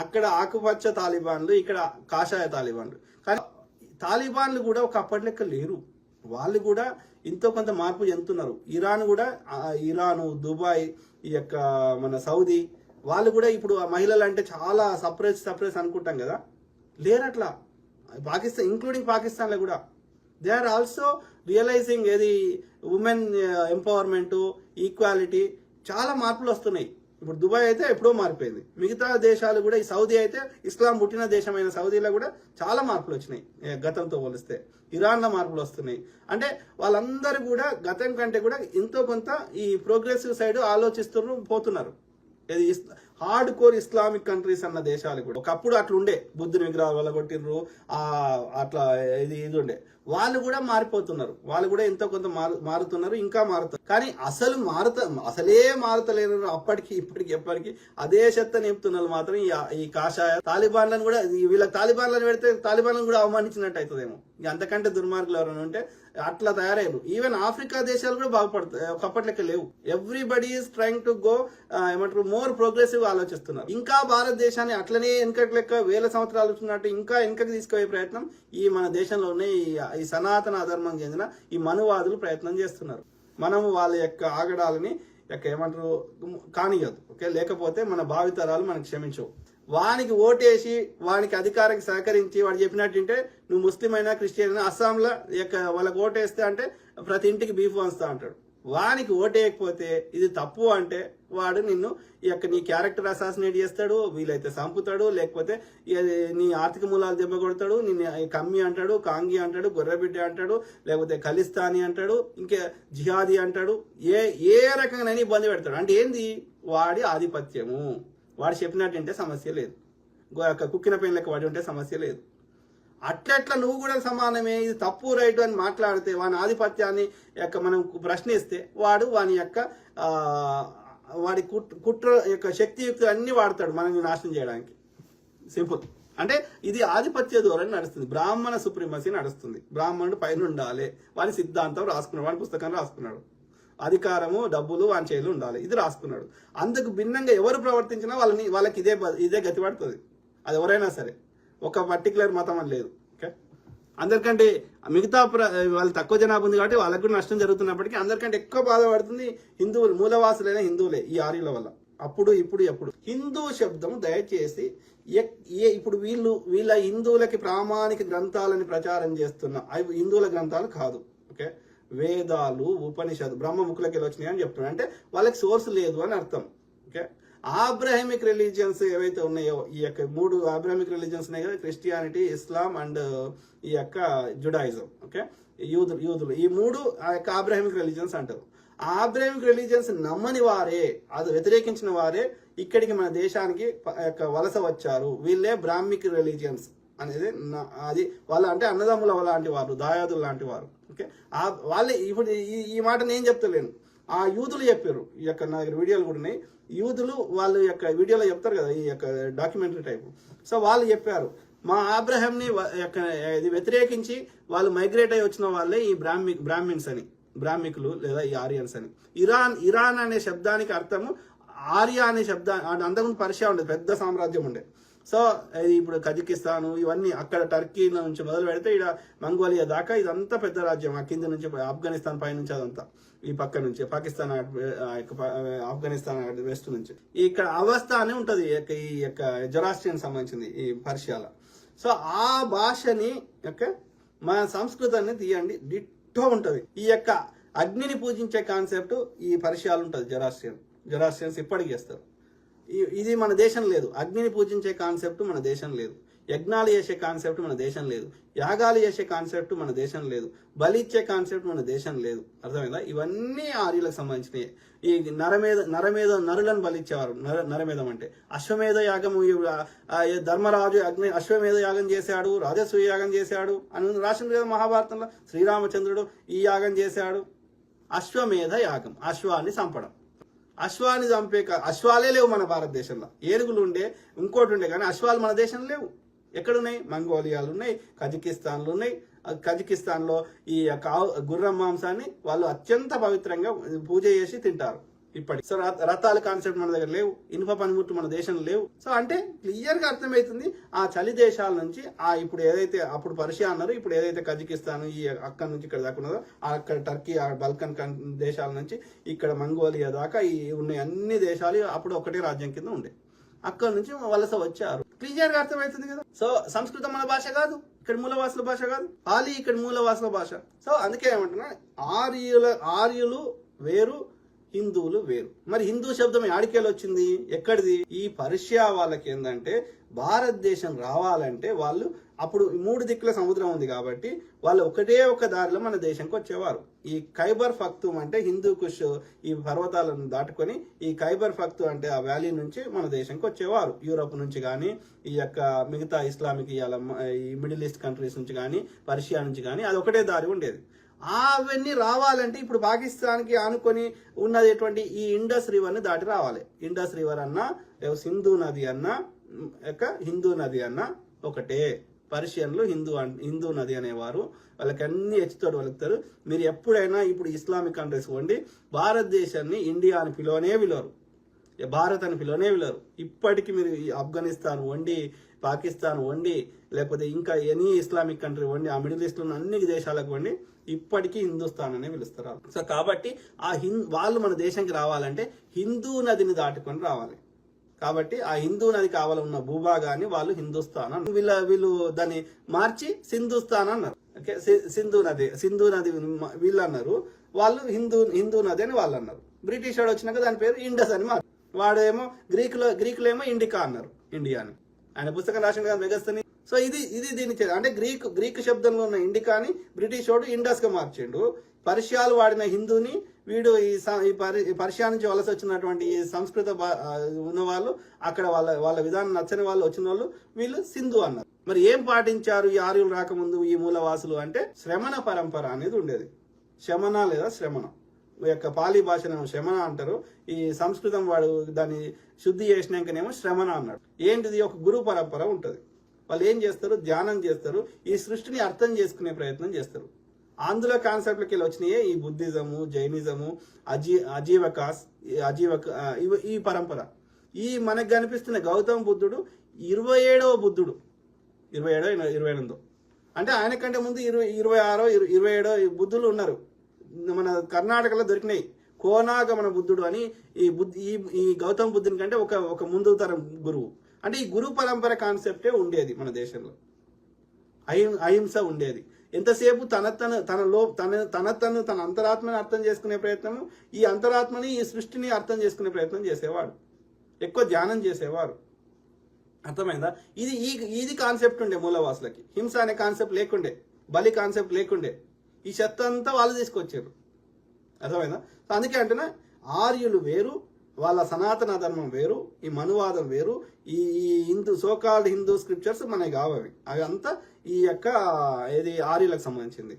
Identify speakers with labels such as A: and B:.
A: అక్కడ ఆకుపచ్చ తాలిబాన్లు, ఇక్కడ కాషాయ తాలిబాన్లు. కానీ తాలిబాన్లు కూడా ఒక అప్పటి లెక్క లేరు. వాళ్ళు కూడా ఎంతో కొంత మార్పు చెందుతున్నారు. ఇరాన్ కూడా, ఇరాను, దుబాయ్, ఈ యొక్క మన సౌదీ వాళ్ళు కూడా ఇప్పుడు ఆ మహిళలు అంటే చాలా సపరేట్ అనుకుంటాం కదా, లేరట్లా. పాకిస్తాన్ ఇంక్లూడింగ్ పాకిస్తాన్లో కూడా దే ఆర్ ఆల్సో రియలైజింగ్ ఏది ఉమెన్ ఎంపవర్మెంటు, ఈక్వాలిటీ, చాలా మార్పులు వస్తున్నాయి. ఇప్పుడు దుబాయ్ అయితే ఎప్పుడో మారిపోయింది. మిగతా దేశాలు కూడా, ఈ సౌదీ అయితే ఇస్లాం పుట్టిన దేశమైన సౌదీలో కూడా చాలా మార్పులు వచ్చినాయి గతంతో పోలిస్తే. ఇరాన్లో మార్పులు వస్తున్నాయి. అంటే వాళ్ళందరూ కూడా గతం కంటే కూడా ఎంతో కొంత ఈ ప్రోగ్రెసివ్ సైడ్ పోతున్నారు. ఇది హార్డ్ కోర్ ఇస్లామిక్ కంట్రీస్ అన్న దేశాలు కూడా ఒకప్పుడు అట్లా ఉండే, బుద్ధుని విగ్రహాలు వల్ల కొట్టినరు, అట్లా ఇది ఉండే. వాళ్ళు కూడా మారిపోతున్నారు. వాళ్ళు కూడా ఎంతో కొంత మారుతున్నారు, ఇంకా మారుతారు. కానీ అసలే మారుతలేరు. అప్పటికి ఇప్పటికి ఎప్పటికీ అదే చెత్త నింపుతున్నారు మాత్రం ఈ కాషాయ తాలిబాన్లను కూడా. వీళ్ళకి తాలిబాన్లను పెడితే తాలిబాన్లను కూడా అవమానించినట్టు అవుతుందేమో. అంతకంటే దుర్మార్గులు ఎవరైనా ఉంటే అట్లా తయారయ్యారు. ఈవెన్ ఆఫ్రికా దేశాలు కూడా బాగుపడతాయి, ఒకప్పటి లెక్క లేవు. Everybody is trying to go ఏమంటారు మోర్ ప్రోగ్రెసివ్ ఆలోచిస్తున్నారు. ఇంకా భారతదేశాన్ని అట్లనే వెనకటి లెక్క వేల సంవత్సరాలు వచ్చినట్టు ఇంకా వెనకకి తీసుకుపోయే ప్రయత్నం ఈ మన దేశంలో ఉన్న ఈ సనాతన అధర్మం చెందిన ఈ మనువాదులు ప్రయత్నం చేస్తున్నారు. మనము వాళ్ళ యొక్క ఆగడాలని ఏమంటారు కానియద్దు. ఓకే, లేకపోతే మన భావితరాలు మనకు క్షమించవు. వానికి ఓటేసి వానికి అధికారానికి సహకరించి వాడు చెప్పినట్టుంటే నువ్వు ముస్లిం అయినా క్రిస్టియన్ అయినా అస్సాంలో వాళ్ళకి ఓటేస్తే అంటే ప్రతి ఇంటికి బీఫ్ వంచుతా అంటాడు. వానికి ఓటేయకపోతే ఇది తప్పు అంటే వాడు నిన్ను నీ క్యారెక్టర్ అసాసినేట్ చేస్తాడు, వీలైతే చంపుతాడు, లేకపోతే నీ ఆర్థిక మూలాలు దెబ్బ కొడతాడు, నిన్ను కమ్మి అంటాడు, కాంగి అంటాడు, గొర్రెబిడ్డ అంటాడు, లేకపోతే ఖలిస్తానీ అంటాడు, ఇంకా జిహాదీ అంటాడు. ఏ రకంగా ఇబ్బంది పెడతాడు. అంటే ఏంది? వాడి ఆధిపత్యము. వాడు చెప్పినట్టుంటే సమస్య లేదు. కుక్కిన పెయిన్ లెక్క వాడి ఉంటే సమస్య లేదు. అట్లట్లా నువ్వు కూడా సమానమే, ఇది తప్పు రైట్ అని మాట్లాడితే వాని ఆధిపత్యాన్ని మనం ప్రశ్నిస్తే వాడు వాడి కుట్ర యొక్క శక్తియుక్తులు అన్ని వాడతాడు మనల్ని నాశనం చేయడానికి. సింపుల్. అంటే ఇది ఆధిపత్య ధోరణి నడుస్తుంది, బ్రాహ్మణ సుప్రీమసీ నడుస్తుంది. బ్రాహ్మణుడు పైన ఉండాలి, వాని సిద్ధాంతం రాసుకున్నాడు, వాని పుస్తకం రాసుకున్నాడు. అధికారము, డబ్బులు వాని చేతులు ఉండాలి, ఇది రాసుకున్నాడు. అందుకు భిన్నంగా ఎవరు ప్రవర్తించినా వాళ్ళకి ఇదే గతి పడుతుంది. అది ఎవరైనా సరే, ఒక పర్టికులర్ మతం అని లేదు. ఓకే, అందరికంటే మిగతా వాళ్ళు తక్కువ జనాభా ఉంది కాబట్టి వాళ్ళకు కూడా నష్టం జరుగుతున్నప్పటికీ అందరికంటే ఎక్కువ బాధపడుతుంది హిందువులు, మూలవాసులైన హిందువులే ఈ ఆర్యుల వల్ల. అప్పుడు ఎప్పుడు హిందూ శబ్దం దయచేసి ఇప్పుడు వీళ్ళ హిందువులకి ప్రామాణిక గ్రంథాలని ప్రచారం చేస్తున్న అవి హిందువుల గ్రంథాలు కాదు. ఓకే, వేదాలు, ఉపనిషత్తు, బ్రహ్మముఖులకి వచ్చినాయి అని చెప్తున్నారు. అంటే వాళ్ళకి సోర్స్ లేదు అని అర్థం. ఓకే, ఆబ్రహమిక్ రిలీజియన్స్ ఏవైతే ఉన్నాయో, ఈ యొక్క 3 ఆబ్రహమిక్ రిలీజియన్స్ ఉన్నాయి కదా, క్రిస్టియానిటీ, ఇస్లాం అండ్ ఈ యొక్క జుడాయిజం. ఓకే, యూదులు, ఈ 3 ఆ యొక్క ఆబ్రహమిక్ రిలీజియన్స్ అంటారు. ఆ ఆబ్రహమిక్ రిలీజియన్స్ నమ్మని వారే, అది వ్యతిరేకించిన వారే ఇక్కడికి మన దేశానికి వలస వచ్చారు. వీళ్ళే బ్రాహ్మిక్ రిలీజియన్స్ అనేది. అది వాళ్ళ అంటే అన్నదమ్ముల లాంటి వారు, దాయాదులు లాంటి వారు. ఓకే, వాళ్ళే. ఇప్పుడు ఈ మాట నేను చెప్తలేను, ఆ యూదులు చెప్పారు. ఈ యొక్క నా దగ్గర వీడియోలు కూడా ఉన్నాయి. యూదులు వాళ్ళు యొక్క వీడియోలో చెప్తారు కదా, ఈ యొక్క డాక్యుమెంటరీ టైపు. సో వాళ్ళు చెప్పారు, మా ఆబ్రహాంని ఇది వ్యతిరేకించి వాళ్ళు మైగ్రేట్ అయ్యి వచ్చిన వాళ్ళే ఈ బ్రాహ్మిన్స్ అని, బ్రాహ్మికులు లేదా ఈ ఆరియన్స్ అని. ఇరాన్ అనే శబ్దానికి అర్థము ఆర్య అనే శబ్దాన్ని. అంతకుముందు పర్షియా ఉండేది, పెద్ద సామ్రాజ్యం ఉండే. సో ఇప్పుడు కజకిస్తాను ఇవన్నీ, అక్కడ టర్కీ నుంచి మొదలు పెడితే ఇక్కడ మంగోలియా దాకా ఇదంతా పెద్ద రాజ్యం. ఆ కింద నుంచి ఆఫ్ఘనిస్తాన్ పై నుంచి అదంతా, ఈ పక్క నుంచి పాకిస్తాన్, ఆఫ్ఘనిస్తాన్ వెస్ట్ నుంచి ఇక్కడ అవస్థ అని ఉంటది. ఈ యొక్క జొరాస్ట్రియన్ సంబంధించింది ఈ పర్షియాల. సో ఆ భాషని మన సంస్కృతాన్ని తీయండి, డిట్టో ఉంటది. ఈ యొక్క అగ్నిని పూజించే కాన్సెప్ట్ ఈ పర్షియాలు ఉంటది. జొరాస్ట్రియన్స్ ఇప్పటికి చేస్తారు. ఇది మన దేశం లేదు. అగ్నిని పూజించే కాన్సెప్ట్ మన దేశం లేదు. యజ్ఞాలు చేసే కాన్సెప్ట్ మన దేశం లేదు. యాగాలు చేసే కాన్సెప్ట్ మన దేశం లేదు. బలి ఇచ్చే కాన్సెప్ట్ మన దేశం లేదు. అర్థమైందా? ఇవన్నీ ఆర్యులకు సంబంధించినవి. ఈ నరులను బలిచ్చేవారు. నరమేధం అంటే అశ్వమేధ యాగం. ధర్మరాజు అశ్వమేధ యాగం చేశాడు, రాజసూయ యాగం చేశాడు అని రాసింది కదా మహాభారతంలో. శ్రీరామచంద్రుడు ఈ యాగం చేశాడు. అశ్వమేధ యాగం, అశ్వాన్ని చంపడం. అశ్వాన్ని చంపే అశ్వాలే లేవు మన భారతదేశంలో. ఏనుగులు ఉండే, ఇంకోటి ఉండే, కానీ అశ్వాలు మన దేశంలో లేవు. ఎక్కడున్నాయి? మంగోలియాలు ఉన్నాయి, కజకిస్తాన్లు ఉన్నాయి. కజకిస్తాన్లో ఈ గుర్రం మాంసాన్ని వాళ్ళు అత్యంత పవిత్రంగా పూజ చేసి తింటారు. ఇప్పటికి. సో రథాల కాన్సెప్ట్ మన దగ్గర లేవు, ఇనుప పనిముట్లు మన దేశంలో లేవు. సో అంటే క్లియర్ గా అర్థమవుతుంది ఆ చలి దేశాల నుంచి ఇప్పుడు ఏదైతే అప్పుడు పర్షియా అన్నారు, ఇప్పుడు ఏదైతే కజకిస్తాన్ ఈ అక్కడి నుంచి ఇక్కడ దాకా ఉన్నదో అక్కడ టర్కీ, ఆ బల్కన్ దేశాల నుంచి ఇక్కడ మంగోలియా దాకా ఈ ఉన్న అన్ని దేశాలు అప్పుడు ఒకటే రాజ్యం కింద ఉండే. అక్కడ నుంచి వలస వచ్చారు. క్లియర్ గా అర్థమవుతుంది కదా. సో సంస్కృతం మన భాష కాదు, ఇక్కడ మూలవాసుల భాష కాదు, పాలి ఇక్కడ మూలవాసుల భాష. సో అందుకే ఏమంటున్నా, ఆర్యులు వేరు, హిందువులు వేరు. మరి హిందూ శబ్దం యాడికేలు వచ్చింది, ఎక్కడిది? ఈ పర్షియా వాళ్ళకి ఏంటంటే భారతదేశం రావాలంటే వాళ్ళు అప్పుడు 3 దిక్కుల సముద్రం ఉంది కాబట్టి వాళ్ళు ఒకటే ఒక దారిలో మన దేశంకి వచ్చేవారు. ఈ ఖైబర్ పఖ్తూమ్ అంటే హిందూ కుష్ ఈ పర్వతాలను దాటుకొని ఈ ఖైబర్ పఖ్తూమ్ అంటే ఆ వ్యాలీ నుంచి మన దేశంకి వచ్చేవారు. యూరోప్ నుంచి కానీ, ఈ యొక్క మిగతా ఇస్లామిక్ ఈ మిడిల్ ఈస్ట్ కంట్రీస్ నుంచి కానీ, పర్షియా నుంచి కానీ అది ఒకటే దారి ఉండేది. అవన్నీ రావాలంటే ఇప్పుడు పాకిస్తాన్కి ఆనుకొని ఉన్నటువంటి ఈ ఇండస్ రివర్ని దాటి రావాలి. ఇండస్ రివర్ అన్నా, సింధు నది అన్నా, హిందూ నది అన్నా ఒకటే. పర్షియన్లు హిందూ నది అనేవారు. వాళ్ళకి అన్ని హెచ్చుతోడు వలుగుతారు. మీరు ఎప్పుడైనా ఇప్పుడు ఇస్లామిక్ కంట్రీస్ వండి భారతదేశాన్ని ఇండియా అని పిలవరు, భారత్ అని పిలవరు. ఇప్పటికీ మీరు ఆఫ్ఘనిస్తాన్ వండి, పాకిస్తాన్ వండి, లేకపోతే ఇంకా ఎనీ ఇస్లామిక్ కంట్రీ వండి, ఆ మిడిల్ ఈస్ట్ లో అన్ని దేశాలకు వండి ఇప్పటికీ హిందుస్థాన్ అనే పిలుస్తారు. సో కాబట్టి వాళ్ళు మన దేశానికి రావాలంటే హిందూ నదిని దాటుకొని రావాలి. కాబట్టి ఆ హిందూ నది కావాల ఉన్న భూభాగాన్ని వాళ్ళు హిందుస్థాన్ అన్నారు. వీళ్ళు దాన్ని మార్చి సింధుస్థాన్ అన్నారు. ఓకే, సింధు నది వీళ్ళు అన్నారు, వాళ్ళు హిందూ నది అని వాళ్ళు అన్నారు. బ్రిటిష్ వాడు వచ్చినాక దాని పేరు ఇండస్ అని మారు. వాడేమో గ్రీకులో ఏమో ఇండికా అన్నారు, ఇండియా అని. ఆయన పుస్తకం రాసిన కదా మెగస్తని. సో ఇది దీనికి అంటే గ్రీకు శబ్దంలో ఉన్న ఇండికాని బ్రిటిష్ వాడు ఇండస్ గా మార్చిండు. పర్షియాలు వాడిన హిందూని వీడు ఈ పర్షియా నుంచి వలస వచ్చినటువంటి ఈ సంస్కృత ఉన్న వాళ్ళు, అక్కడ వాళ్ళ విధానం నచ్చని వాళ్ళు వచ్చిన వాళ్ళు వీళ్ళు సింధు అన్నారు. మరి ఏం పాటించారు ఈ ఆర్యులు రాకముందు ఈ మూలవాసులు అంటే శ్రమణ పరంపర అనేది ఉండేది. శమన లేదా శ్రమణ, ఈ యొక్క పాలీ భాషను శమన అంటారు. ఈ సంస్కృతం వాడు దాన్ని శుద్ధి చేసినాకనేమో శ్రమణ అన్నాడు. ఏంటిది? ఒక గురు పరంపర ఉంటుంది. వాళ్ళు ఏం చేస్తారు? ధ్యానం చేస్తారు, ఈ సృష్టిని అర్థం చేసుకునే ప్రయత్నం చేస్తారు. ఆంధ్ర కాన్సెప్ట్లకి వెళ్ళి వచ్చినాయే ఈ బుద్ధిజము, జైనిజము, ఈ పరంపర. ఈ మనకు కనిపిస్తున్న గౌతమ బుద్ధుడు 27వ బుద్ధుడు, 28 అంటే ఆయన కంటే ముందు 26 27 బుద్ధులు ఉన్నారు. మన కర్ణాటకలో దొరికినాయి. కోనాగమన బుద్ధుడు అని ఈ గౌతమ బుద్ధుని కంటే ఒక ముందు తరం గురువు. అంటే ఈ గురు పరంపర కాన్సెప్టే ఉండేది మన దేశంలో. అహింస ఉండేది. ఎంతసేపు తన అంతరాత్మని అర్థం చేసుకునే ప్రయత్నము, ఈ అంతరాత్మని ఈ సృష్టిని అర్థం చేసుకునే ప్రయత్నం చేసేవాడు. ఎక్కువ ధ్యానం చేసేవారు. అర్థమైందా? ఇది కాన్సెప్ట్ ఉండే మూలవాసులకి. హింస అనే కాన్సెప్ట్ లేకుండే, బలి కాన్సెప్ట్ లేకుండే. ఈ శక్తి అంతా వాళ్ళు తీసుకొచ్చారు. అర్థమైందా? అందుకే అంటున్నా, ఆర్యులు వేరు, వాళ్ళ సనాతన ధర్మం వేరు, ఈ మనువాదం వేరు, ఈ సోకాల్డ్ హిందూ స్క్రిప్చర్స్ మనకి కావవి. అవి అంతా ఈ యొక్క ఆర్యులకు సంబంధించింది.